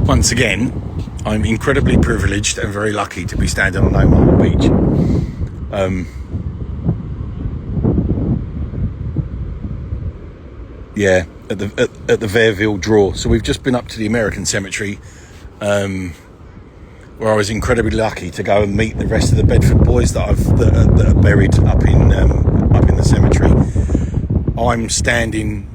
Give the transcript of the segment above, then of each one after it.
Once again, I'm incredibly privileged and very lucky to be standing on Omaha Beach. At the Verville draw. So we've just been up to the American cemetery, where I was incredibly lucky to go and meet the rest of the Bedford boys that are buried up in the cemetery. I'm standing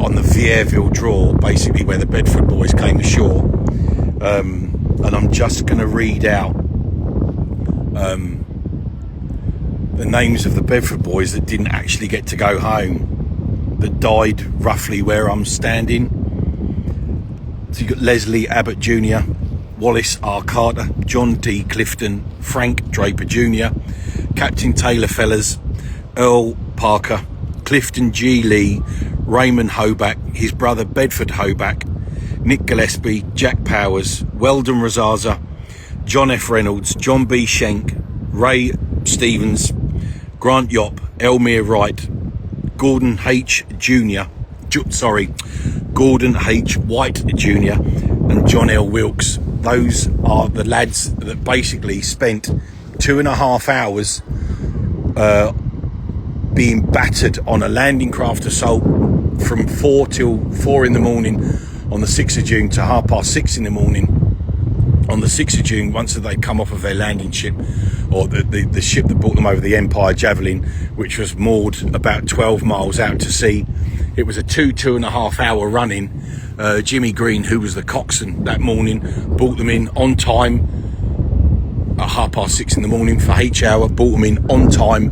on the Verville draw, basically where the Bedford boys came ashore, and I'm just going to read out the names of the Bedford boys that didn't actually get to go home, that died roughly where I'm standing. So you've got Leslie Abbott Jr., Wallace R. Carter, John D. Clifton, Frank Draper Jr., Captain Taylor Fellers, Earl Parker, Clifton G. Lee, Raymond Hoback, his brother Bedford Hoback, Nick Gillespie, Jack Powers, Weldon Razaza, John F. Reynolds, John B. Schenck, Ray Stevens, Grant Yopp, Elmere Wright, Gordon H. White Jr. and John L. Wilkes. Those are the lads that basically spent 2.5 hours being battered on a landing craft assault from 4 till 4 in the morning on the 6th of June to 6:30 in the morning on the 6th of June, once they'd come off of their landing ship, or the ship that brought them over the Empire Javelin, which was moored about 12 miles out to sea. It was a 2.5 hour running. Jimmy Green, who was the coxswain that morning, brought them in on time at 6:30 in the morning for H hour, brought them in on time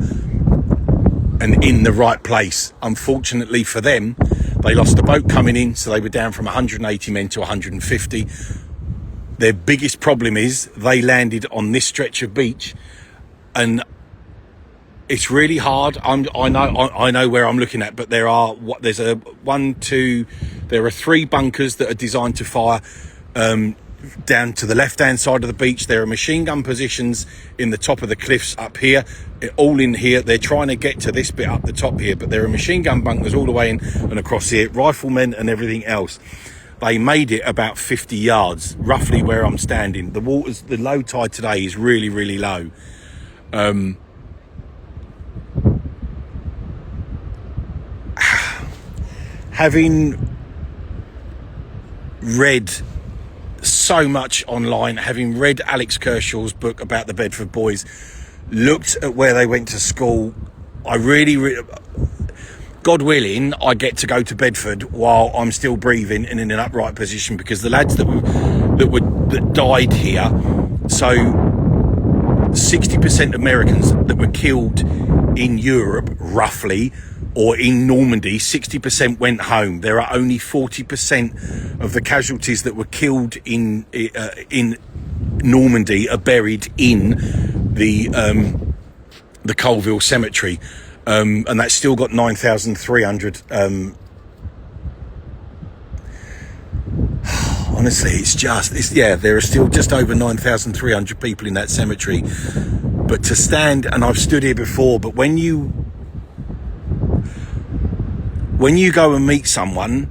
and in the right place. Unfortunately for them, they lost the boat coming in, so they were down from 180 men to 150. Their biggest problem is they landed on this stretch of beach, and it's really hard. I know where I'm looking at, but there are 3 bunkers that are designed to fire down to the left-hand side of the beach. There are machine gun positions in the top of the cliffs up here, all in here. They're trying to get to this bit up the top here, but there are machine gun bunkers all the way in and across here, riflemen and everything else. They made it about 50 yards, roughly where I'm standing. The low tide today is really, really low. Having read so much online, having read Alex Kershaw's book about the Bedford boys, looked at where they went to school, I really, God willing, I get to go to Bedford while I'm still breathing and in an upright position, because the lads that died here, so 60% Americans that were killed in Europe, roughly, or in Normandie, 60% went home. There are only 40% of the casualties that were killed in Normandie are buried in the Colville Cemetery, and that's still got 9,300. Honestly, there are still just over 9,300 people in that cemetery. But to stand, and I've stood here before, but when you go and meet someone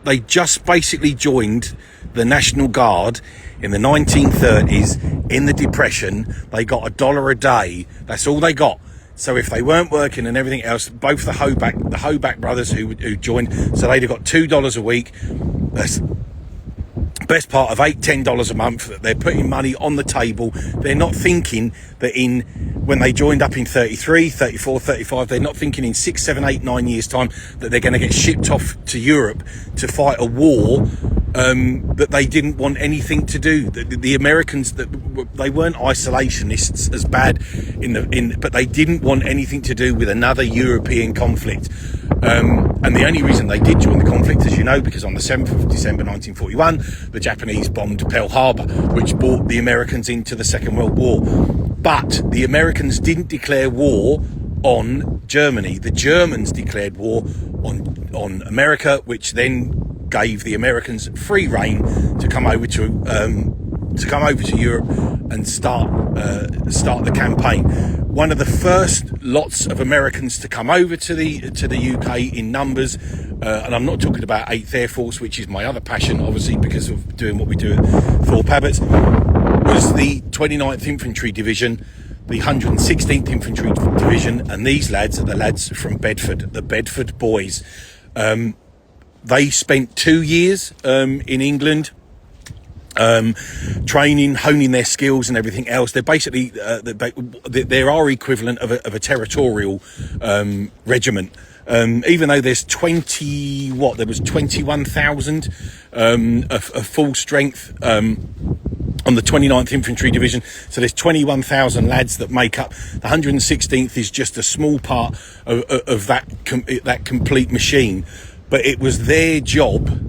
they just basically joined the National Guard in the 1930s, in the Depression. They got $1 a day. That's all they got. So if they weren't working and everything else, both the Hoback brothers who joined, so they'd have got $2 a week. That's best part of $8-10 a month. That they're putting money on the table. They're not thinking that when they joined up in 33, 34, 35, they're not thinking in 6, 7, 8, 9 years time that they're going to get shipped off to Europe to fight a war that they didn't want anything to do. The Americans, they weren't isolationists as bad but they didn't want anything to do with another European conflict. And the only reason they did join the conflict, as you know, because on the 7th of December 1941, the Japanese bombed Pearl Harbor, which brought the Americans into the Second World War. But the Americans didn't declare war on Germany. The Germans declared war on America, which then gave the Americans free rein to come over to to come over to Europe and start the campaign. One of the first lots of Americans to come over to the UK in numbers, and I'm not talking about 8th Air Force, which is my other passion, obviously, because of doing what we do at Thorpe Abbotts, was the 29th Infantry Division, the 116th Infantry Division, and these lads are the lads from Bedford, the Bedford boys. They spent 2 years in England, training, honing their skills and everything else. They're basically they're our equivalent of a territorial regiment. Even though there's 21,000 of full strength on the 29th Infantry Division, so there's 21,000 lads that make up. The 116th is just a small part of that complete machine, but it was their job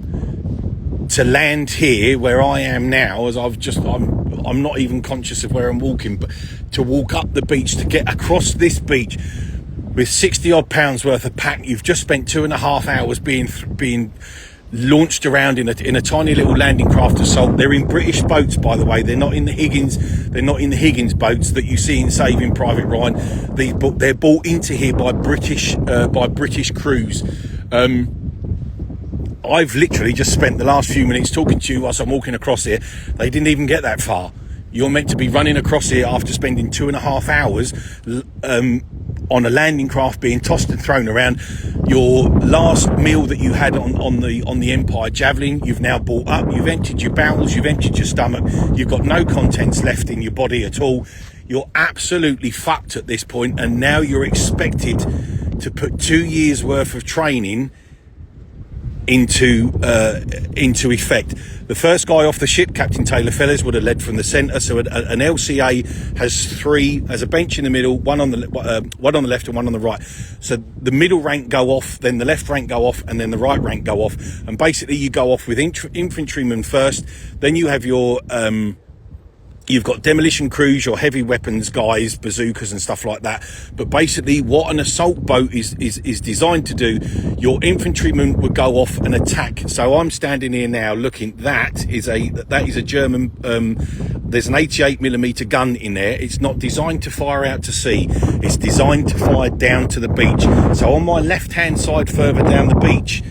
to land here where I am now, as I'm not even conscious of where I'm walking, but to walk up the beach, to get across this beach with 60 odd pounds worth of pack. You've just spent 2.5 hours being launched around in a tiny little landing craft assault. They're in British boats, by the way. They're not in the Higgins boats that you see in Saving Private Ryan. They're brought into here by British crews. I've literally just spent the last few minutes talking to you whilst I'm walking across here. They didn't even get that far. You're meant to be running across here after spending 2.5 hours on a landing craft, being tossed and thrown around. Your last meal that you had on the Empire Javelin, you've now brought up. You've emptied your bowels, you've emptied your stomach. You've got no contents left in your body at all. You're absolutely fucked at this point, and now you're expected to put 2 years worth of training into effect. The first guy off the ship, Captain Taylor Fellers, would have led from the centre. So an LCA has a bench in the middle, one on the left and one on the right. So the middle rank go off, then the left rank go off, and then the right rank go off. And basically you go off with infantrymen first. Then you have your you've got demolition crews, your heavy weapons guys, bazookas and stuff like that. But basically what an assault boat is designed to do, your infantrymen would go off and attack. So I'm standing here now looking, that is a German, there's an 88mm gun in there. It's not designed to fire out to sea. It's designed to fire down to the beach. So on my left-hand side further down the beach,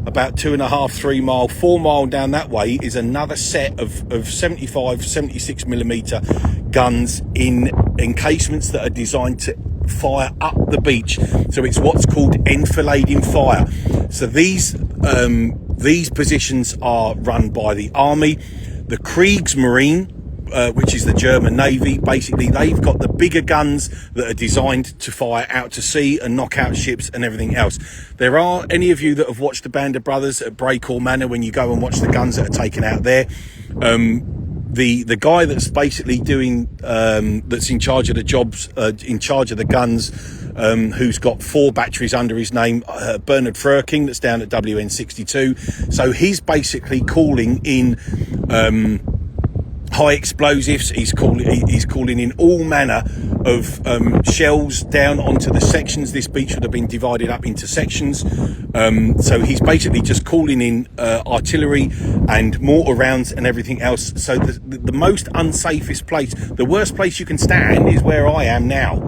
about 2.5-3 mile, 4 mile down that way, is another set of 76mm guns in encasements that are designed to fire up the beach. So it's what's called enfilading fire. So these positions are run by the army. The Kriegsmarine, which is the German Navy, basically they've got the bigger guns that are designed to fire out to sea and knock out ships and everything else. There are any of you that have watched the Band of Brothers at Breakhall Manor, when you go and watch the guns that are taken out there, the guy that's basically doing that's in charge of the jobs, in charge of the guns, who's got 4 batteries under his name, Bernard Frerking, that's down at WN62. So he's basically calling in high explosives. He's calling in all manner of shells down onto the sections. This beach would have been divided up into sections. So he's basically just calling in artillery and mortar rounds and everything else. So the most unsafest place, the worst place you can stand, is where I am now.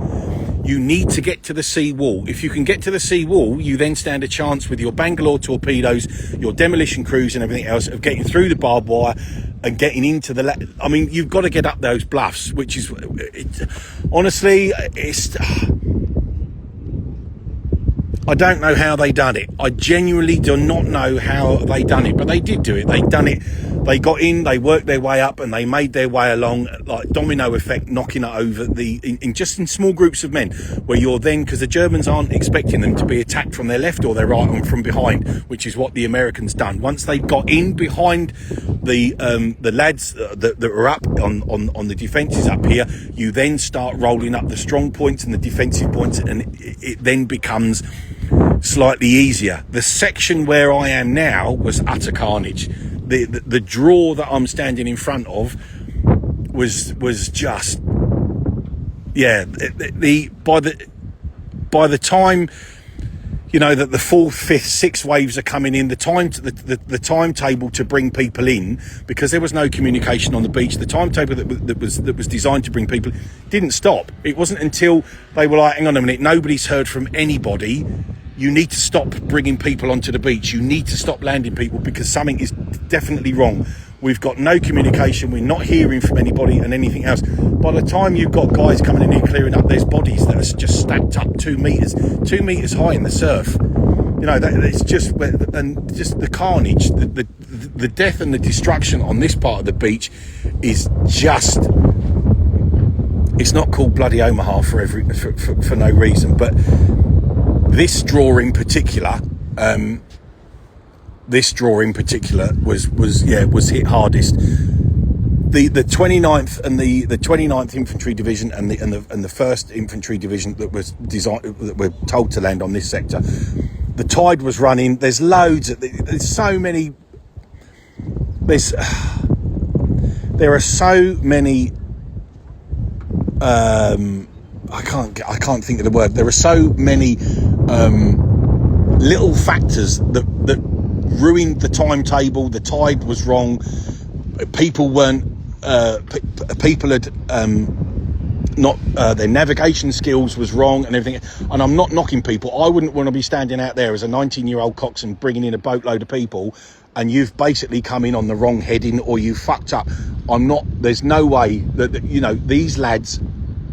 You need to get to the sea wall. If you can get to the sea wall, you then stand a chance with your Bangalore torpedoes, your demolition crews and everything else of getting through the barbed wire and getting into the... I mean, you've got to get up those bluffs, which is... honestly, it's... I don't know how they done it. I genuinely do not know how they done it, but they did do it. They done it. They got in, they worked their way up, and they made their way along, like domino effect, knocking it over in small groups of men, where you're then, because the Germans aren't expecting them to be attacked from their left or their right and from behind, which is what the Americans done. Once they got in behind the lads that were up on the defences up here, you then start rolling up the strong points and the defensive points, and it then becomes slightly easier. The section where I am now was utter carnage. The draw that I'm standing in front of was just, yeah. By the time you know, that the fourth, fifth, sixth waves are coming in. The timetable to bring people in, because there was no communication on the beach. The timetable that was designed to bring people didn't stop. It wasn't until they were like, hang on a minute, nobody's heard from anybody. You need to stop bringing people onto the beach. You need to stop landing people, because something is definitely wrong. We've got no communication. We're not hearing from anybody and anything else. By the time you've got guys coming in here clearing up, there's bodies that are just stacked up 2 meters high in the surf. You know, it's just, and just the carnage, the death and the destruction on this part of the beach is just, it's not called bloody Omaha for no reason. But this draw in particular, was hit hardest. The 29th and the 29th Infantry Division and the 1st Infantry Division that were told to land on this sector. The tide was running. There's so many. There are so many. I can't think of the word. There are so many little factors that ruined the timetable. The tide was wrong. People weren't. People had not. Their navigation skills was wrong and everything. And I'm not knocking people. I wouldn't want to be standing out there as a 19-year-old coxswain bringing in a boatload of people, and you've basically come in on the wrong heading, or you fucked up. There's no way that, you know, these lads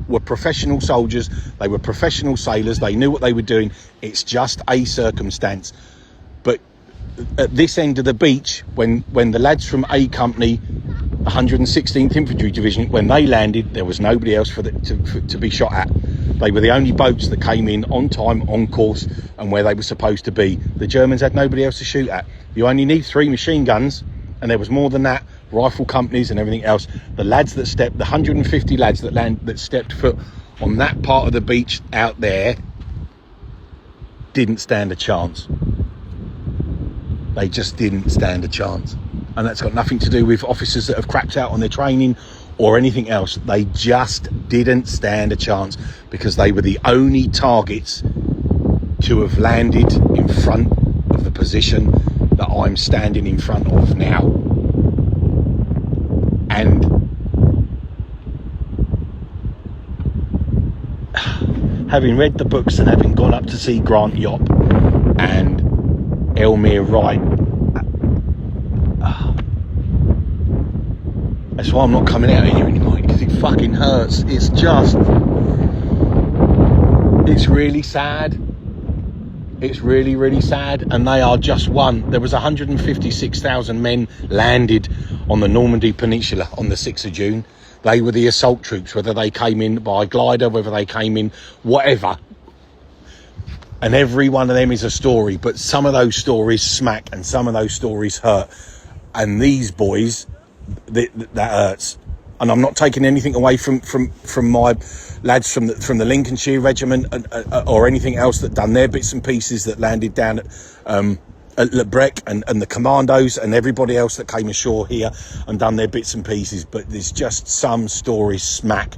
were professional soldiers. They were professional sailors. They knew what they were doing. It's just a circumstance. But at this end of the beach, when the lads from A Company, 116th Infantry Division, when they landed, there was nobody else to be shot at. They were the only boats that came in on time, on course, and where they were supposed to be. The Germans had nobody else to shoot at. You only need 3 machine guns, and there was more than that, rifle companies and everything else. The lads that stepped, the 150 lads that stepped foot on that part of the beach out there, didn't stand a chance. They just didn't stand a chance. And that's got nothing to do with officers that have crapped out on their training or anything else. They just didn't stand a chance, because they were the only targets to have landed in front of the position that I'm standing in front of now. And having read the books and having gone up to see Grant Yop and Elmire Wright, that's why I'm not coming out here anymore, because it fucking hurts. It's really sad. It's really, really sad. And they are just one. There was 156,000 men landed on the Normandie Peninsula on the 6th of June. They were the assault troops, whether they came in by glider, whether they came in whatever. And every one of them is a story, but some of those stories smack and some of those stories hurt. And these boys, that hurts. And I'm not taking anything away from my lads from the Lincolnshire Regiment or anything else that done their bits and pieces, that landed down at Lebrec, and the commandos and everybody else that came ashore here and done their bits and pieces. But there's just some stories smack.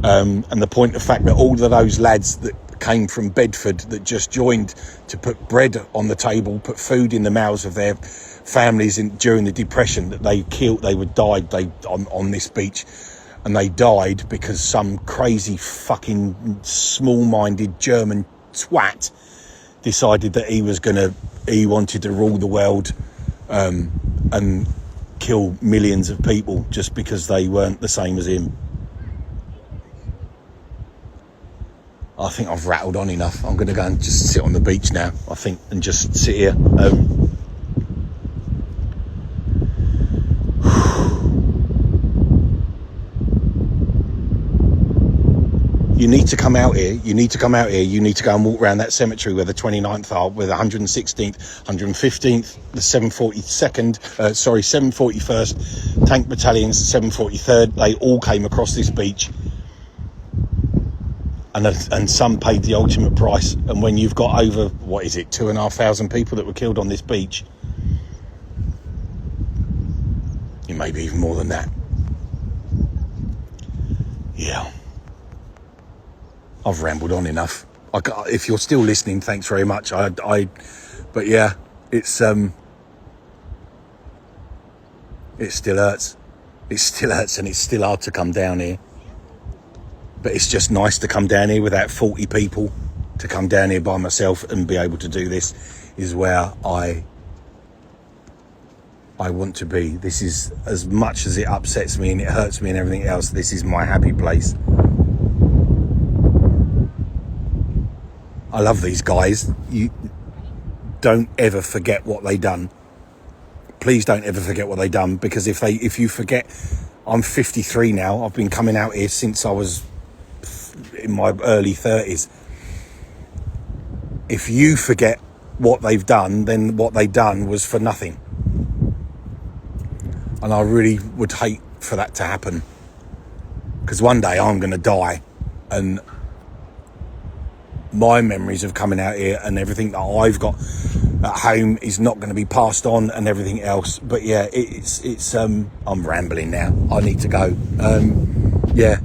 And the point of fact that all of those lads that came from Bedford, that just joined to put bread on the table, put food in the mouths of their families during the Depression, that they died on this beach, and they died because some crazy fucking small-minded German twat decided that he wanted to rule the world and kill millions of people just because they weren't the same as him. I think I've rattled on enough. I'm going to go and just sit on the beach now, I think, and just sit here. You need to come out here. You need to come out here. You need to go and walk around that cemetery where the 29th are, where the 116th, 115th, the 741st Tank Battalions, 743rd, they all came across this beach. And some paid the ultimate price. And when you've got over, 2,500 people that were killed on this beach, it may be even more than that. Yeah. I've rambled on enough. If you're still listening, thanks very much. But yeah, it still hurts. It still hurts, and it's still hard to come down here. But it's just nice to come down here without 40 people. To come down here by myself and be able to do this is where I want to be. This is, as much as it upsets me and it hurts me and everything else, this is my happy place. I love these guys. You don't ever forget what they done. Please don't ever forget what they done, because if you forget, I'm 53 now. I've been coming out here since I was in my early 30s. If you forget what they've done, then what they done was for nothing. And I really would hate for that to happen, because one day I'm going to die, and my memories of coming out here and everything that I've got at home is not going to be passed on and everything else. But yeah, it's I'm rambling now. I need to go. Yeah.